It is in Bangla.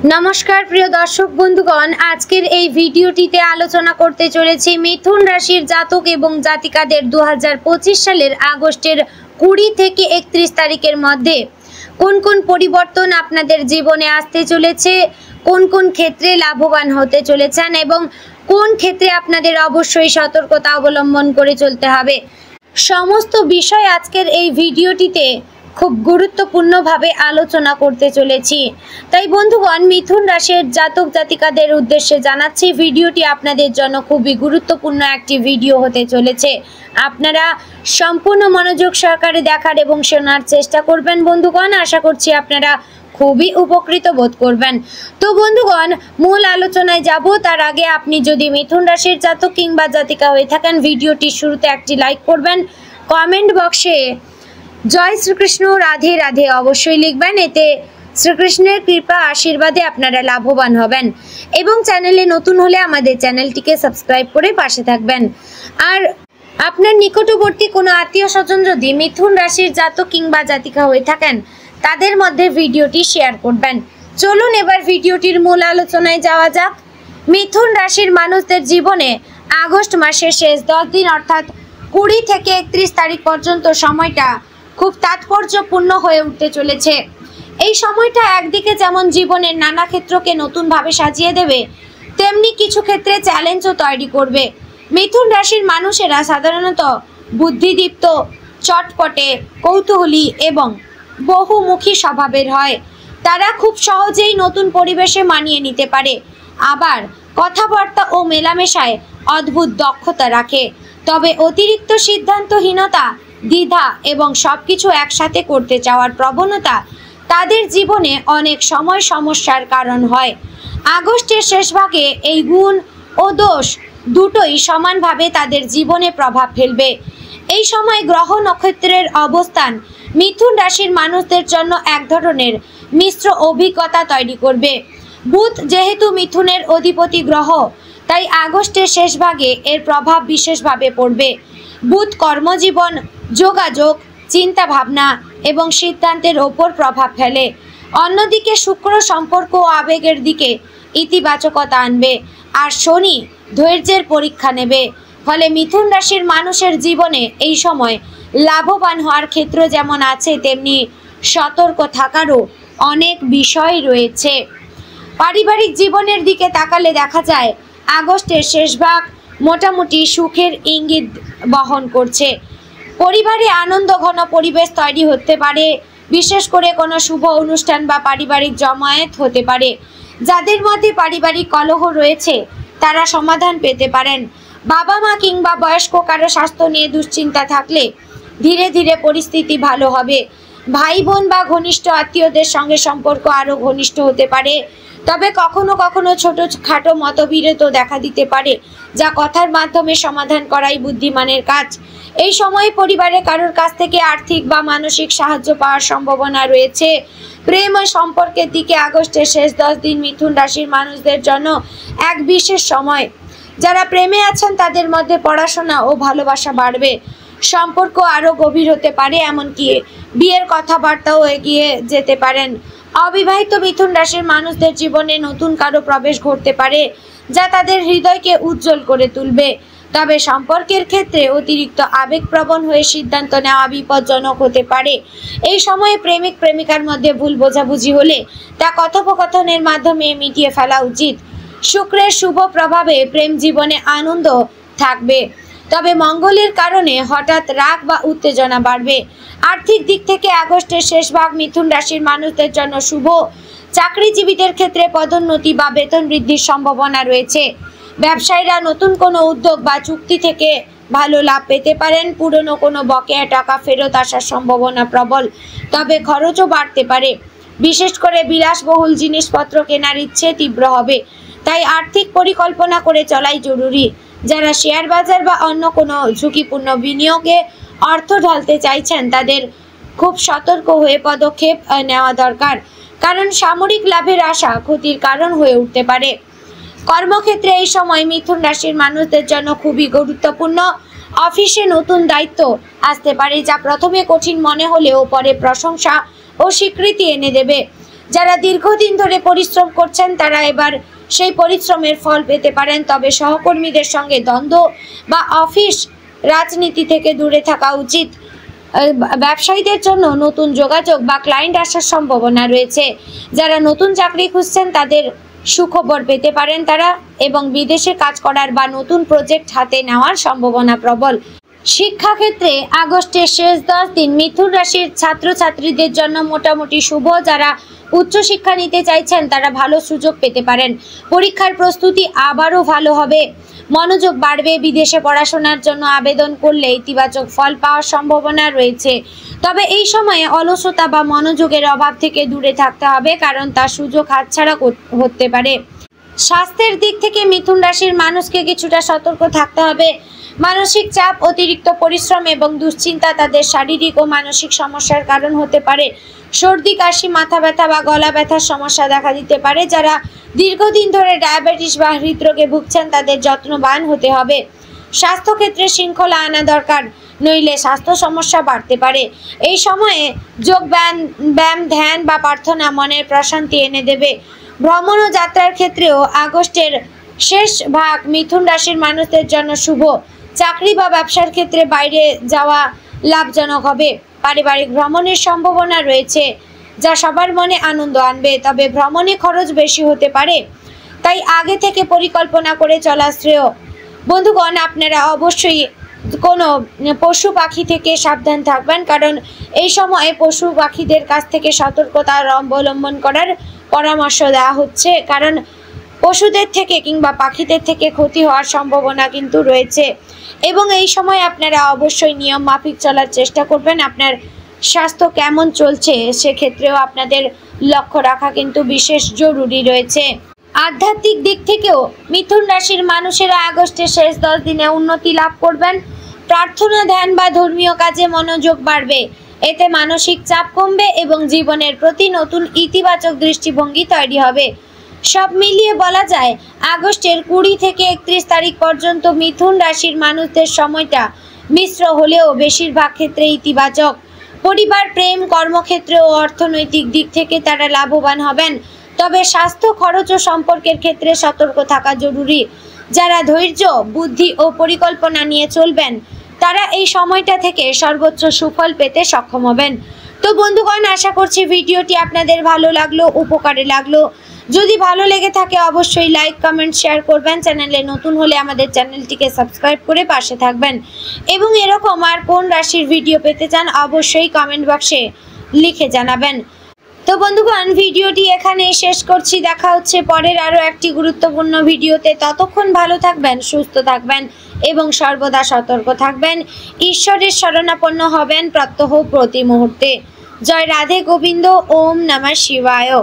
नमस्कार प्रिय दर्शक बंधुगण आजकेर এই ভিডিওটিতে আলোচনা করতে চলেছি মিথুন রাশির জাতক এবং জাতিকাদের 2025 সালের আগস্টের 20 থেকে 31 তারিখের মধ্যে কোন কোন পরিবর্তন আপনাদের জীবনে আসতে চলেছে, কোন কোন ক্ষেত্রে লাভবান হতে চলেছেন এবং কোন ক্ষেত্রে আপনাদের অবশ্যই সতর্কতা অবলম্বন করে চলতে হবে। সমস্ত বিষয় আজকের এই ভিডিওটিতে খুব গুরুত্বপূর্ণভাবে আলোচনা করতে চলেছি। তাই বন্ধুগণ, মিথুন রাশির জাতক জাতিকাদের উদ্দেশ্যে জানাচ্ছি ভিডিওটি আপনাদের জন্য খুবই গুরুত্বপূর্ণ একটি ভিডিও হতে চলেছে। আপনারা সম্পূর্ণ মনোযোগ সহকারে দেখার এবং শোনার চেষ্টা করবেন বন্ধুগণ। আশা করছি আপনারা খুবই উপকৃত বোধ করবেন। তো বন্ধুগণ, মূল আলোচনায় যাব তার আগে আপনি যদি মিথুন রাশির জাতক কিংবা জাতিকা হয়ে থাকেন ভিডিওটির শুরুতে একটি লাইক করবেন, কমেন্ট বক্সে জয় শ্রীকৃষ্ণ রাধে রাধে অবশ্যই লিখবেন। এতে শ্রীকৃষ্ণের কৃপা আশীর্বাদে আপনারা লাভবান হবেন এবং চ্যানেলে নতুন হলে আমাদের চ্যানেলটিকে সাবস্ক্রাইব করে পাশে থাকবেন। আর আপনার নিকটবর্তী কোনো আত্মীয় স্বজন যদি মিথুন রাশির জাতক কিংবা জাতিকা হয়ে থাকেন তাদের মধ্যে ভিডিওটি শেয়ার করবেন। চলুন এবার ভিডিওটির মূল আলোচনায় যাওয়া যাক। মিথুন রাশির মানুষদের জীবনে আগস্ট মাসের শেষ 10 দিন অর্থাৎ 20 থেকে 31 তারিখ পর্যন্ত সময়টা খুব তাৎপর্যপূর্ণ হয়ে উঠতে চলেছে। এই সময়টা একদিকে যেমন জীবনের নানা ক্ষেত্রকে নতুনভাবে সাজিয়ে দেবে, তেমনি কিছু ক্ষেত্রে চ্যালেঞ্জও তৈরি করবে। মিথুন রাশির মানুষেরা সাধারণত বুদ্ধিদীপ্ত, চটপটে, কৌতূহলী এবং বহুমুখী স্বভাবের হয়। তারা খুব সহজেই নতুন পরিবেশে মানিয়ে নিতে পারে, আবার কথাবার্তা ও মেলামেশায় অদ্ভুত দক্ষতা রাখে। তবে অতিরিক্ত সিদ্ধান্তহীনতা, দ্বিধা এবং সবকিছু একসাথে করতে চাওয়ার প্রবণতা তাদের জীবনে অনেক সময় সমস্যার কারণ হয়। আগস্টের শেষ ভাগে এই গুণ ও দোষ দুটোই সমানভাবে তাদের জীবনে প্রভাব ফেলবে। এই সময় গ্রহ নক্ষত্রের অবস্থান মিথুন রাশির মানুষদের জন্য এক ধরনের মিশ্র অভিজ্ঞতা তৈরি করবে। বুধ যেহেতু মিথুনের অধিপতি গ্রহ, তাই আগস্টের শেষ ভাগে এর প্রভাব বিশেষভাবে পড়বে। বুধ কর্মজীবন, যোগাযোগ, চিন্তা ভাবনা এবং সিদ্ধান্তের ওপর প্রভাব ফেলে। অন্যদিকে শুক্র সম্পর্ক ও আবেগের দিকে ইতিবাচকতা আনবে, আর শনি ধৈর্যের পরীক্ষা নেবে। ফলে মিথুন রাশির মানুষের জীবনে এই সময় লাভবান হওয়ার ক্ষেত্র যেমন আছে, তেমনি সতর্ক থাকারও অনেক বিষয় রয়েছে। পারিবারিক জীবনের দিকে তাকালে দেখা যায় আগস্টের শেষ ভাগ মোটামুটি সুখের ইঙ্গিত বহন করছে। পরিবারে আনন্দ ঘন পরিবেশ তৈরি হতে পারে, বিশেষ করে কোনো শুভ অনুষ্ঠান বা পারিবারিক জমায়েত হতে পারে। যাদের মধ্যে পারিবারিক কলহ রয়েছে তারা সমাধান পেতে পারেন। বাবা মা কিংবা বয়স্ক কারো স্বাস্থ্য নিয়ে দুশ্চিন্তা থাকলে ধীরে ধীরে পরিস্থিতি ভালো হবে। ভাই বোন বা ঘনিষ্ঠ আত্মীয়দের সঙ্গে সম্পর্ক আরও ঘনিষ্ঠ হতে পারে। তবে কখনো কখনো ছোটোখাটো মতবিরোধও দেখা দিতে পারে, যা কথার মাধ্যমে সমাধান করাই বুদ্ধিমানের কাজ। এই সময় পরিবারের কারোর কাছ থেকে আর্থিক বা মানসিক সাহায্য পাওয়ার সম্ভাবনা রয়েছে। প্রেম ও সম্পর্কের দিকে আগস্টের শেষ 10 দিন মিথুন রাশির মানুষদের জন্য এক বিশেষ সময়। যারা প্রেমে আছেন তাদের মধ্যে পড়াশোনা ও ভালোবাসা বাড়বে, সম্পর্ক আরও গভীর হতে পারে, এমনকি বিয়ের কথাবার্তাও এগিয়ে যেতে পারেন। অবিবাহিত মিথুন রাশির মানুষদের জীবনে নতুন কারো প্রবেশ ঘটতে পারে, যা তাদের হৃদয়কে উজ্জ্বল করে তুলবে। তবে সম্পর্কের ক্ষেত্রে অতিরিক্ত আবেগপ্রবণ হয়ে সিদ্ধান্ত নেওয়া বিপজ্জনক হতে পারে। এই সময়ে প্রেমিক প্রেমিকার মধ্যে ভুল বোঝাবুঝি হলে তা কথোপকথনের মাধ্যমে মিটিয়ে ফেলা উচিত। শুক্রের শুভ প্রভাবে প্রেম জীবনে আনন্দ থাকবে, তবে মঙ্গলের কারণে হঠাৎ রাগ বা উত্তেজনা বাড়বে। আর্থিক দিক থেকে আগস্টের শেষ ভাগ মিথুন রাশির মানুষদের জন্য শুভ। চাকরিজীবীদের ক্ষেত্রে পদোন্নতি বা বেতন বৃদ্ধির সম্ভাবনা রয়েছে। ব্যবসায়ীরা নতুন কোনো উদ্যোগ বা চুক্তি থেকে ভালো লাভ পেতে পারেন। পুরনো কোনো বকেয়া টাকা ফেরত আসার সম্ভাবনা প্রবল, তবে খরচও বাড়তে পারে। বিশেষ করে বিলাসবহুল জিনিসপত্র কেনার ইচ্ছে তীব্র হবে, তাই আর্থিক পরিকল্পনা করে চলাই জরুরি। যারা শেয়ার বাজার বা অন্য কোনো ঝুঁকিপূর্ণ বিনিয়োগে অর্থ ঢালতে চাইছেন তাদের খুব সতর্ক হয়ে পদক্ষেপ নেওয়া দরকার, কারণ সাময়িক লাভের আশা ক্ষতির কারণ হয়ে উঠতে পারে। কর্মক্ষেত্রে এই সময় মিথুন রাশির মানুষদের জন্য খুবই গুরুত্বপূর্ণ। অফিসে নতুন দায়িত্ব আসতে পারে, যা প্রথমে কঠিন মনে হলেও পরে প্রশংসা ও স্বীকৃতি এনে দেবে। যারা দীর্ঘদিন ধরে পরিশ্রম করছেন তারা এবার সেই পরিশ্রমের ফল পেতে পারেন। তবে সহকর্মীদের সঙ্গে দ্বন্দ্ব বা অফিস রাজনীতি থেকে দূরে থাকা উচিত। ব্যবসায়ীদের জন্য নতুন যোগাযোগ বা ক্লায়েন্ট আসার সম্ভাবনা রয়েছে। যারা নতুন চাকরি খুঁজছেন তাদের সুখবর পেতে পারেন তারা, এবং বিদেশে কাজ করার বা নতুন প্রজেক্ট হাতে নেওয়ার সম্ভাবনা প্রবল। শিক্ষাক্ষেত্রে আগস্টের শেষ 10 দিন মিথুন রাশির ছাত্রছাত্রীদের জন্য মোটামুটি শুভ। যারা উচ্চশিক্ষা নিতে চাইছেন তারা ভালো সুযোগ পেতে পারেন। পরীক্ষার প্রস্তুতি আবারও ভালো হবে, মনোযোগ বাড়বে। বিদেশে পড়াশোনার জন্য আবেদন করলে ইতিবাচক ফল পাওয়ার সম্ভাবনা রয়েছে। তবে এই সময়ে অলসতা বা মনোযোগের অভাব থেকে দূরে থাকতে হবে, কারণ তার সুযোগ হাতছাড়া হতে পারে। স্বাস্থ্যের দিক থেকে মিথুন রাশির মানুষকে কিছুটা সতর্ক থাকতে হবে। মানসিক চাপ, অতিরিক্ত পরিশ্রম এবং দুশ্চিন্তা তাদের শারীরিক ও মানসিক সমস্যার কারণ হতে পারে। সর্দি, কাশি, মাথা ব্যথা বা গলা ব্যথার সমস্যা দেখা দিতে পারে। যারা দীর্ঘদিন ধরে ডায়াবেটিস বা হৃদরোগে ভুগছেন তাদের যত্নবান হতে হবে। স্বাস্থ্যক্ষেত্রে শৃঙ্খলা আনা দরকার, নইলে স্বাস্থ্য সমস্যা বাড়তে পারে। এই সময়ে যোগ ব্যায়াম, ধ্যান বা প্রার্থনা মনের প্রশান্তি এনে দেবে। ভ্রমণ ও যাত্রার ক্ষেত্রেও আগস্টের শেষ ভাগ মিথুন রাশির মানুষদের জন্য শুভ। চাকরি বা ব্যবসার ক্ষেত্রে বাইরে যাওয়া লাভজনক হবে। পারিবারিক ভ্রমণের সম্ভাবনা রয়েছে, যা সবার মনে আনন্দ আনবে। তবে ভ্রমণে খরচ বেশি হতে পারে, তাই আগে থেকে পরিকল্পনা করে চলা শ্রেয়। বন্ধুগণ, আপনারা অবশ্যই কোনো পশু পাখি থেকে সাবধান থাকবেন, কারণ এই সময়ে পশু পাখিদের কাছ থেকে সতর্কতা অবলম্বন করার পরামর্শ দেওয়া হচ্ছে, কারণ পশুদের থেকে কিংবা পাখিদের থেকে ক্ষতি হওয়ার সম্ভাবনা কিন্তু রয়েছে। এবং এই সময় আপনারা অবশ্যই নিয়ম মাফিক চলার চেষ্টা করবেন। আপনার স্বাস্থ্য কেমন চলছে সেক্ষেত্রেও আপনাদের লক্ষ্য রাখা কিন্তু বিশেষ জরুরি রয়েছে। আধ্যাত্মিক দিক থেকেও মিথুন রাশির মানুষেরা আগস্টের শেষ 10 দিনে উন্নতি লাভ করবেন। প্রার্থনা, ধ্যান বা ধর্মীয় কাজে মনোযোগ বাড়বে। এতে মানসিক চাপ কমবে এবং জীবনের প্রতি নতুন ইতিবাচক দৃষ্টিভঙ্গি তৈরি হবে। সব মিলিয়ে বলা যায় আগস্টের 20 থেকে 31 তারিখ পর্যন্ত মিথুন রাশির মানুষদের সময়টা মিশ্র হলেও বেশিরভাগ ক্ষেত্রে ইতিবাচক। পরিবার, প্রেম, কর্মক্ষেত্র ও অর্থনৈতিক দিক থেকে তারা লাভবান হবেন। তবে স্বাস্থ্য, খরচ ও সম্পর্কের ক্ষেত্রে সতর্ক থাকা জরুরি। যারা ধৈর্য, বুদ্ধি ও পরিকল্পনা নিয়ে চলবেন তারা এই সময়টা থেকে সর্বোচ্চ সুফল পেতে সক্ষম হবেন। তো বন্ধুগণ, আশা করছি ভিডিওটি আপনাদের ভালো লাগলো, উপকারে লাগলো। যদি ভালো লেগে থাকে অবশ্যই লাইক, কমেন্ট, শেয়ার করবেন। চ্যানেলে নতুন হলে আমাদের চ্যানেলটিকে সাবস্ক্রাইব করে পাশে থাকবেন। এবং এরকম আর কোন রাশির ভিডিও পেতে চান অবশ্যই কমেন্ট বক্সে লিখে জানাবেন। তো বন্ধুগণ, ভিডিওটি এখানে শেষ করছি। দেখা হচ্ছে পরের আরও একটি গুরুত্বপূর্ণ ভিডিওতে। ততক্ষণ ভালো থাকবেন, সুস্থ থাকবেন এবং সর্বদা সতর্ক থাকবেন। ঈশ্বরের শরণাপন্ন হবেন প্রত্যহ প্রতি মুহূর্তে। জয় রাধে গোবিন্দ। ওম নমঃ শিবায়।